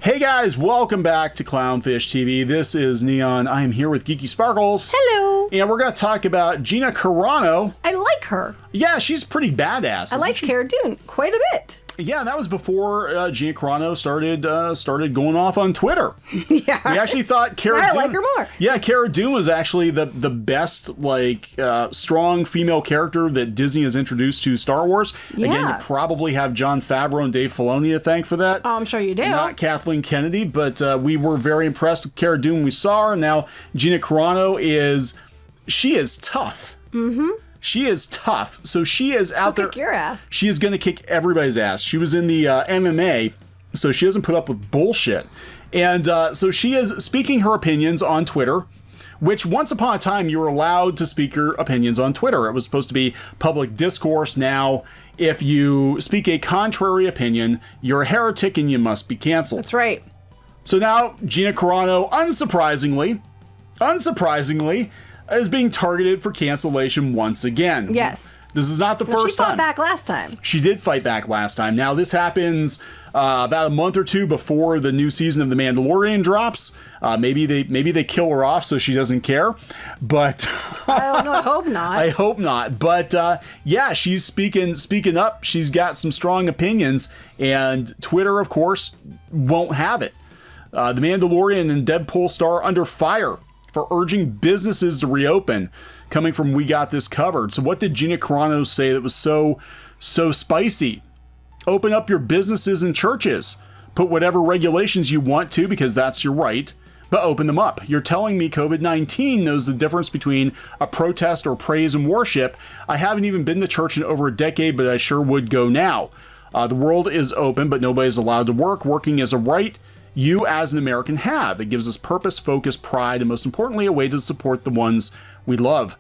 Hey guys, welcome back to Clownfish TV. This is Kneon. I am here with Geeky Sparkles. Hello. And we're going to talk about Gina Carano. I like her. Yeah, she's pretty badass. I like Cara Dune quite a bit. Yeah, that was before Gina Carano started going off on Twitter. Yeah. We actually thought Cara Dune... I like her more. Yeah, Cara Dune was actually the best, strong female character that Disney has introduced to Star Wars. Yeah. Again, you probably have Jon Favreau and Dave Filoni to thank for that. Oh, I'm sure you do. Not Kathleen Kennedy, but we were very impressed with Cara Dune when we saw her. Now, Gina Carano is tough. Mm-hmm. She is tough. So she is out there. Kick your ass. She is going to kick everybody's ass. She was in the MMA, so she doesn't put up with bullshit. And so she is speaking her opinions on Twitter, which once upon a time you were allowed to speak your opinions on Twitter. It was supposed to be public discourse. Now, if you speak a contrary opinion, you're a heretic and you must be canceled. That's right. So now Gina Carano, unsurprisingly, is being targeted for cancellation once again. Yes. This is not the first time. She fought back last time. She did fight back last time. Now, this happens about a month or two before the new season of The Mandalorian drops. Maybe they kill her off so she doesn't care. But I don't know. I hope not. I hope not. But yeah, she's speaking up. She's got some strong opinions, and Twitter, of course, won't have it. The Mandalorian and Deadpool star under fire for urging businesses to reopen, coming from We Got This Covered. So what did Gina Carano say that was so spicy? Open up your businesses and churches. Put whatever regulations you want to, because that's your right, but open them up. You're telling me COVID-19 knows the difference between a protest or praise and worship. I haven't even been to church in over a decade, but I sure would go now. The world is open, but nobody's allowed to work. Working is a right you as an American have. It gives us purpose, focus, pride, and most importantly, a way to support the ones we love.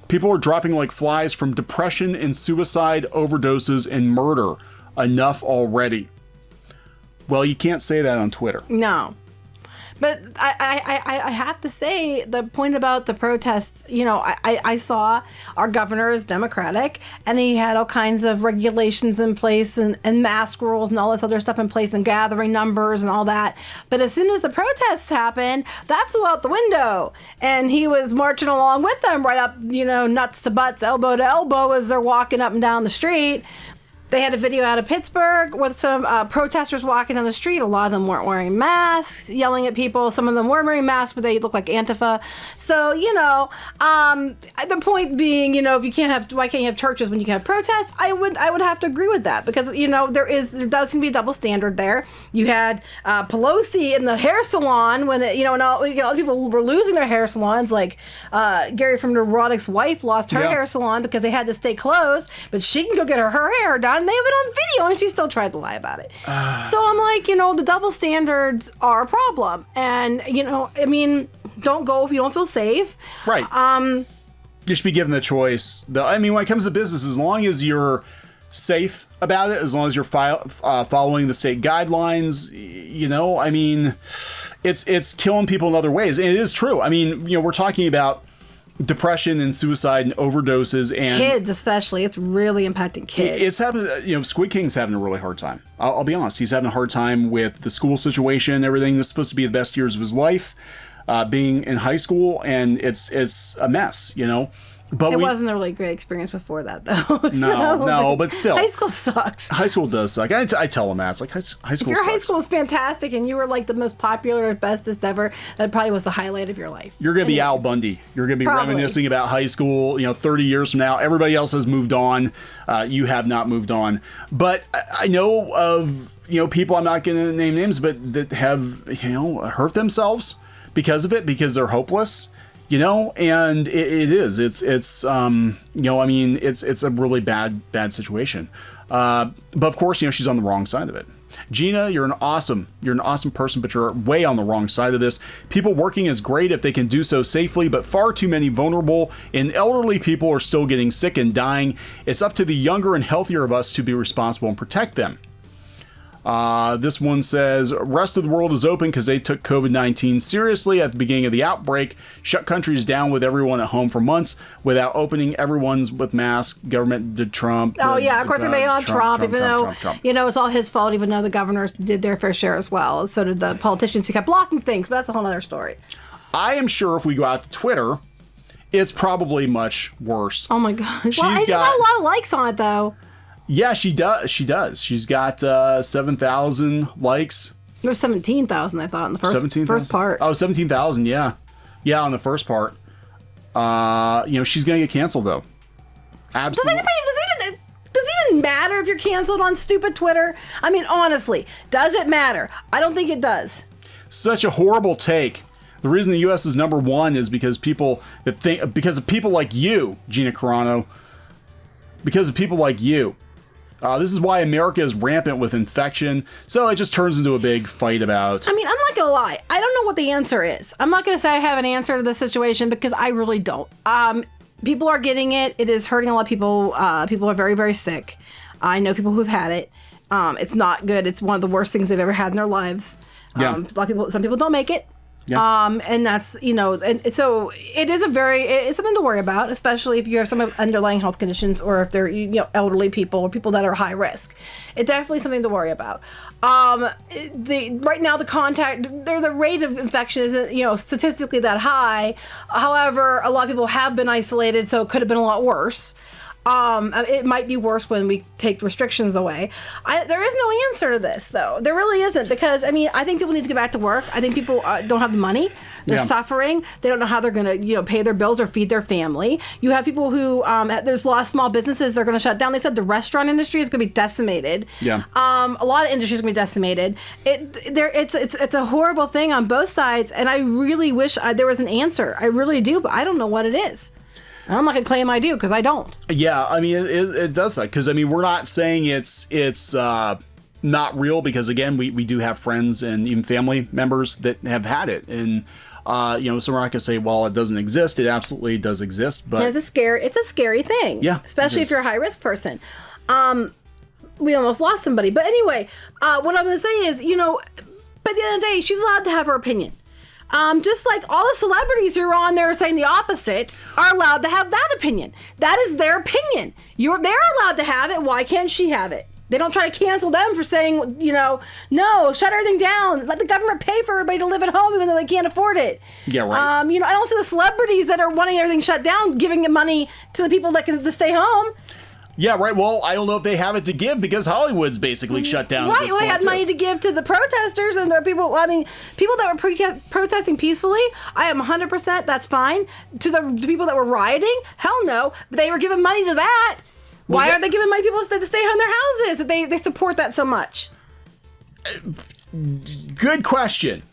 People are dropping like flies from depression and suicide, overdoses, and murder. Enough already. Well, you can't say that on Twitter. No. But I have to say, the point about the protests, I saw our governor is Democratic, and he had all kinds of regulations in place and mask rules and all this other stuff in place and gathering numbers and all that. But as soon as the protests happened, that flew out the window. And he was marching along with them right up, nuts to butts, elbow to elbow as they're walking up and down the street. They had a video out of Pittsburgh with some protesters walking down the street. A lot of them weren't wearing masks, yelling at people. Some of them were wearing masks, but they look like Antifa. So, the point being, why can't you have churches when you can have protests? I would have to agree with that because, there does seem to be a double standard there. You had Pelosi in the hair salon when, a lot of people were losing their hair salons, like Gary from Neurotic's wife lost her hair salon because they had to stay closed, but she can go get her hair done. And they have it on video, and she still tried to lie about it. So I'm like, the double standards are a problem. And, don't go if you don't feel safe. Right. You should be given the choice. When it comes to business, as long as you're safe about it, as long as you're following the state guidelines, it's killing people in other ways. And it is true. We're talking about depression and suicide and overdoses and kids, especially. It's really impacting kids. It's having, Squid King's having a really hard time. I'll be honest. He's having a hard time with the school situation and everything. This is supposed to be the best years of his life, being in high school, and it's a mess, But it wasn't a really great experience before that, though. No, but still. High school sucks. High school does suck. I tell them that. It's like high school If your sucks. high school is fantastic and you were like the most popular, bestest ever, that probably was the highlight of your life. You're going to be Al Bundy. You're going to be reminiscing about high school, 30 years from now. Everybody else has moved on. You have not moved on. But I know of, people, I'm not going to name names, but that have, hurt themselves because of it, because they're hopeless. And it's a really bad situation. But of course, she's on the wrong side of it. Gina, you're an awesome person, but you're way on the wrong side of this. People working is great if they can do so safely, but far too many vulnerable and elderly people are still getting sick and dying. It's up to the younger and healthier of us to be responsible and protect them. This one says, rest of the world is open because they took COVID-19 seriously at the beginning of the outbreak, shut countries down with everyone at home for months without opening everyone's with masks. Government did Trump. Oh, yeah, of course they're made on Trump, even though, you know, it's all his fault, even though the governors did their fair share as well. So did the politicians who kept blocking things, but that's a whole other story. I am sure if we go out to Twitter, it's probably much worse. Oh, my gosh. Well, she's got a lot of likes on it, though. Yeah, she does. She does. She's got 7,000 likes. There was 17,000, I thought, in the first part. Oh, 17,000, yeah. Yeah, on the first part. You know, she's going to get canceled, though. Absolutely. Does it even matter if you're canceled on stupid Twitter? I mean, honestly, does it matter? I don't think it does. Such a horrible take. The reason the U.S. is number one is because of people like you, Gina Carano. Because of people like you. This is why America is rampant with infection. So it just turns into a big fight about... I mean, I'm not going to lie. I don't know what the answer is. I'm not going to say I have an answer to this situation because I really don't. People are getting it. It is hurting a lot of people. People are very, very sick. I know people who've had it. It's not good. It's one of the worst things they've ever had in their lives. Yeah. A lot of people, some people don't make it. Yeah. And that's, you know, and so it's something to worry about, especially if you have some underlying health conditions or if they're, you know, elderly people or people that are high risk. It's definitely something to worry about. Right now the rate of infection isn't, you know, statistically that high. However, a lot of people have been isolated, so it could have been a lot worse. It might be worse when we take restrictions away. There is no answer to this, though. There really isn't, because, I mean, I think people need to get back to work. I think people don't have the money. They're suffering. They don't know how they're going to, you know, pay their bills or feed their family. You have people who, there's a lot of small businesses they're going to shut down. They said the restaurant industry is going to be decimated. Yeah. A lot of industries are going to be decimated. It's a horrible thing on both sides, and I really wish there was an answer. I really do, but I don't know what it is. I'm not going to claim I do, because I don't. Yeah, I mean, it does that. Because, I mean, we're not saying it's not real, because, again, we do have friends and even family members that have had it. And, you know, so we're not going to say, well, it doesn't exist. It absolutely does exist. But it's a scary thing. Yeah. Especially if you're a high-risk person. We almost lost somebody. But anyway, what I'm going to say is, you know, by the end of the day, she's allowed to have her opinion. Just like all the celebrities who are on there saying the opposite are allowed to have that opinion. That is their opinion. They're allowed to have it. Why can't she have it? They don't try to cancel them for saying, you know, no, shut everything down. Let the government pay for everybody to live at home even though they can't afford it. Yeah, right. You know, I don't see the celebrities that are wanting everything shut down giving the money to the people that can to stay home. Yeah, right. Well, I don't know if they have it to give, because Hollywood's basically shut down. Right, well, they had money to give to the protesters and the people. I mean, people that were protesting peacefully. I am 100%. That's fine. To the people that were rioting, hell no. They were giving money to that. Why aren't they giving money to people to stay in their houses if they support that so much? Good question.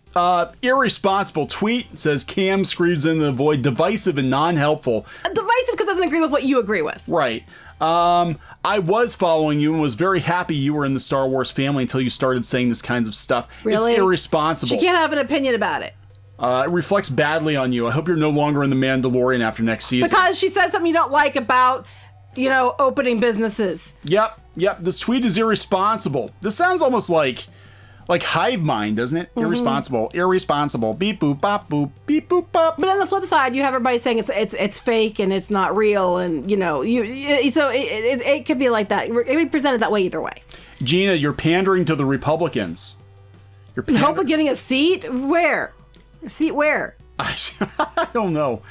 Irresponsible tweet says Cam screams into the void, divisive and non-helpful. Divisive because it doesn't agree with what you agree with. Right. I was following you and was very happy you were in the Star Wars family until you started saying this kinds of stuff. Really? It's irresponsible. She can't have an opinion about it. It reflects badly on you. I hope you're no longer in the Mandalorian after next season. Because she said something you don't like about, you know, opening businesses. Yep. This tweet is irresponsible. This sounds almost like hive mind, doesn't it? Mm-hmm. Irresponsible. Beep boop bop boop. Beep boop bop. But on the flip side, you have everybody saying it's fake and it's not real, and you know so it could be like that. It can be presented that way either way. Gina, you're pandering to the Republicans. In hope of getting a seat? Where? A seat where? I don't know.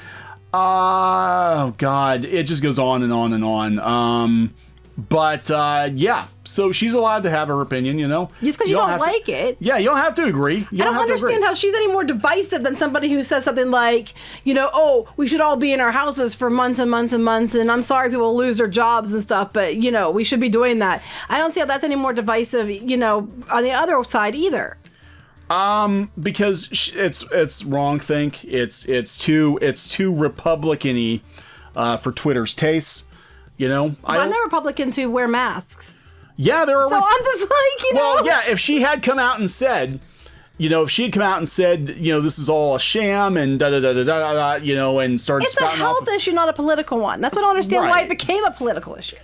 Oh God, it just goes on and on and on. But yeah, so she's allowed to have her opinion, you know. Just because you don't like it. Yeah, you don't have to agree. I don't understand how she's any more divisive than somebody who says something like, you know, oh, we should all be in our houses for months and months and months, and I'm sorry people lose their jobs and stuff, but, you know, we should be doing that. I don't see how that's any more divisive, you know, on the other side either. Because it's wrong think. It's too Republican-y for Twitter's tastes. You know, I'm the Republicans who wear masks. Yeah, there are. So I'm just like, you know. Well, yeah, if she had come out and said, you know, this is all a sham and da da da da da da, you know, and started spouting off. It's a health issue, not a political one. That's what I don't understand why it became a political issue.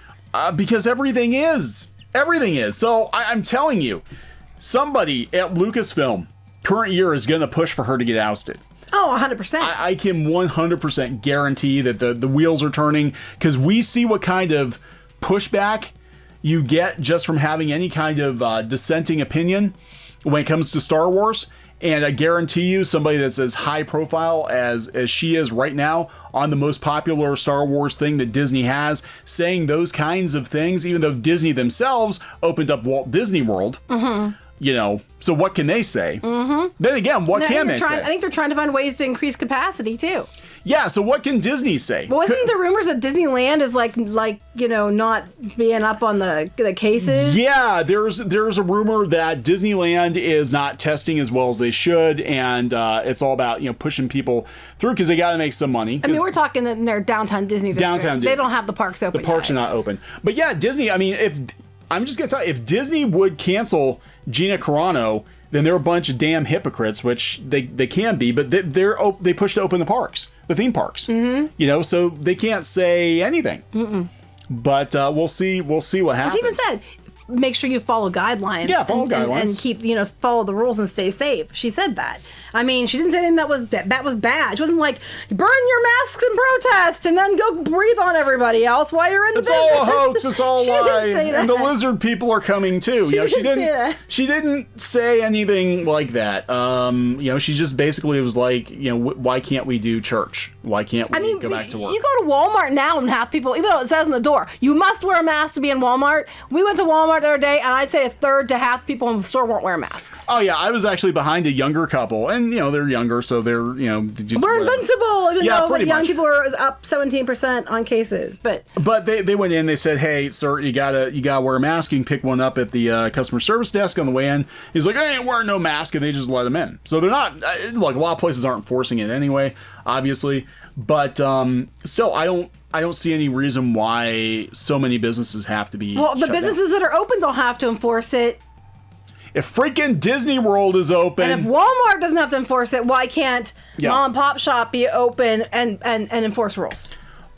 Because everything is. So I'm telling you, somebody at Lucasfilm current year is going to push for her to get ousted. Oh, 100%. I can 100% guarantee that the wheels are turning, because we see what kind of pushback you get just from having any kind of dissenting opinion when it comes to Star Wars. And I guarantee you, somebody that's as high profile as she is right now on the most popular Star Wars thing that Disney has, saying those kinds of things, even though Disney themselves opened up Walt Disney World, you know, so what can they say? Then again, what can they say? I think they're trying to find ways to increase capacity too. Yeah, so what can Disney say? Well, wasn't there rumors that Disneyland is like you know, not being up on the cases? Yeah, there's a rumor that Disneyland is not testing as well as they should, and it's all about, you know, pushing people through because they got to make some money. I mean, we're talking in their downtown Disney district. Downtown Disney. They don't have the parks open. The parks are not open. But yeah, Disney. I mean, I'm just gonna tell you, if Disney would cancel Gina Carano, then they're a bunch of damn hypocrites, which they can be, but they push to open the parks, the theme parks, you know, so they can't say anything. But we'll see what happens. She even said, make sure you follow guidelines. Yeah, follow guidelines. And keep, you know, follow the rules and stay safe. She said that. I mean, she didn't say anything that was bad. She wasn't like, burn your masks in protest and then go breathe on everybody else while you're in the business. It's all a hoax. It's all a lie. And the that. lizard people are coming too. She didn't say that. She didn't say anything like that. You know, she just basically was like, you know, why can't we do church? Why can't we go back to work? You go to Walmart now and half people, even though it says on the door, you must wear a mask to be in Walmart. We went to Walmart the other day, and I'd say a third to half people in the store weren't wearing masks. Oh yeah, I was actually behind a younger couple, and you know they're younger, so they're, you know, we're invincible. Even though pretty young much. people are up 17% on cases, but they went in. They said, "Hey, sir, you gotta wear a mask. You can pick one up at the customer service desk on the way in." He's like, "I ain't wearing no mask," and they just let him in. So they're not like, a lot of places aren't forcing it anyway, obviously, but still, I don't see any reason why so many businesses have to be. Well, the businesses that are open don't have to enforce it. If freaking Disney World is open, and if Walmart doesn't have to enforce it, why can't mom and pop shop be open and enforce rules?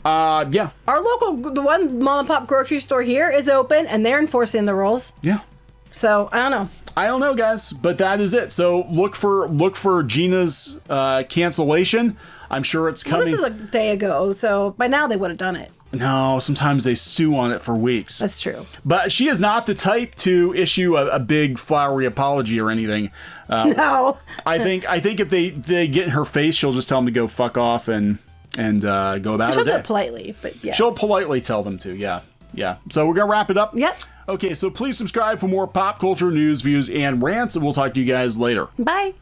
Yeah. Our the one mom and pop grocery store here is open and they're enforcing the rules. Yeah. So I don't know, guys, but that is it. So look for Gina's cancellation. I'm sure it's coming. Well, this is a day ago, so by now they would have done it. No, sometimes they stew on it for weeks. That's true. But she is not the type to issue a big flowery apology or anything. No. I think if they get in her face, she'll just tell them to go fuck off and go about her day. She'll do it politely, but yes. She'll politely tell them to, yeah. So we're going to wrap it up. Yep. Okay, so please subscribe for more pop culture news, views, and rants, and we'll talk to you guys later. Bye.